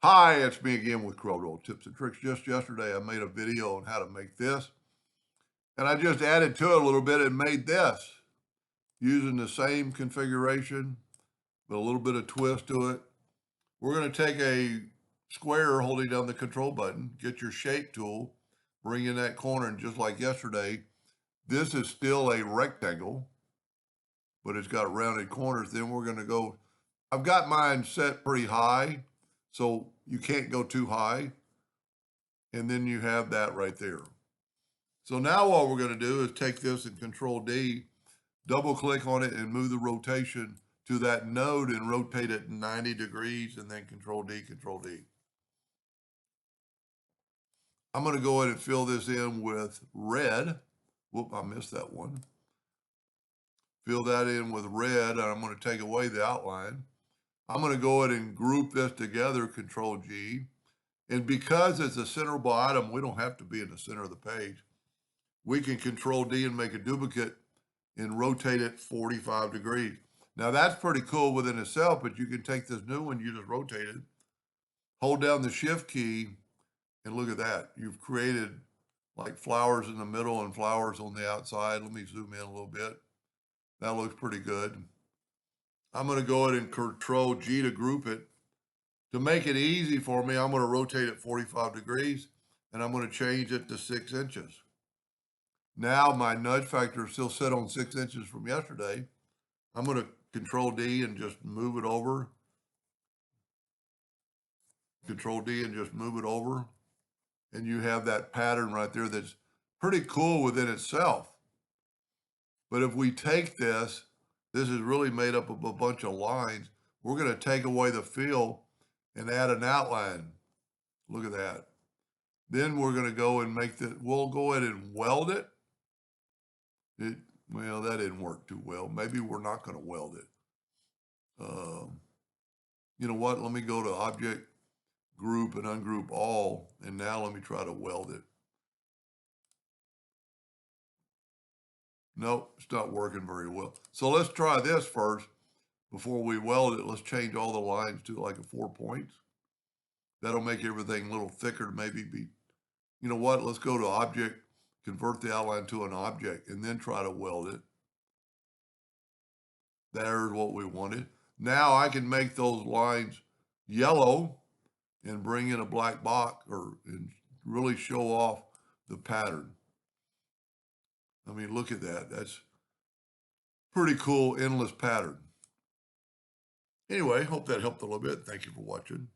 Hi, it's me again with Corel Tips and Tricks. Just yesterday, I made a video on how to make this, and I just added to it a little bit and made this using the same configuration, but a little bit of twist to it. We're going to take a square holding down the control button, get your shape tool, bring in that corner, and just like yesterday, this is still a rectangle, but it's got rounded corners. Then we're going to go, I've got mine set pretty high, so you can't go too high. And then you have that right there. So now what we're going to do is take this and Control D, double click on it and move the rotation to that node and rotate it 90 degrees and then Control D, Control D. I'm going to go ahead and fill this in with red. Whoop, I missed that one. Fill that in with red, and I'm going to take away the outline. I'm going to go ahead and group this together, Control G. And because it's a centerable item, we don't have to be in the center of the page. We can Control D and make a duplicate and rotate it 45 degrees. Now that's pretty cool within itself, but you can take this new one, you just rotate it, hold down the Shift key, and look at that. You've created like flowers in the middle and flowers on the outside. Let me zoom in a little bit. That looks pretty good. I'm going to go ahead and Control G to group it. To make it easy for me, I'm going to rotate it 45 degrees, and I'm going to change it to 6 inches. Now my nudge factor is still set on 6 inches from yesterday. I'm going to Control D and just move it over. Control D and just move it over. And you have that pattern right there that's pretty cool within itself. But if we take this, this is really made up of a bunch of lines. We're going to take away the fill and add an outline. Look at that. Then we're going to go and make the, we'll go ahead and weld it. Well, that didn't work too well. Maybe we're not going to weld it. You know what? Let me go to Object, Group, and Ungroup All. And now let me try to weld it. Nope, it's not working very well. So let's try this first. Before we weld it, let's change all the lines to like a 4 points. That'll make everything a little thicker to maybe be, you know what? Let's go to Object, convert the outline to an object, and then try to weld it. There's what we wanted. Now I can make those lines yellow and bring in a black box and really show off the pattern. I mean, look at that. That's pretty cool, endless pattern. Anyway, hope that helped a little bit. Thank you for watching.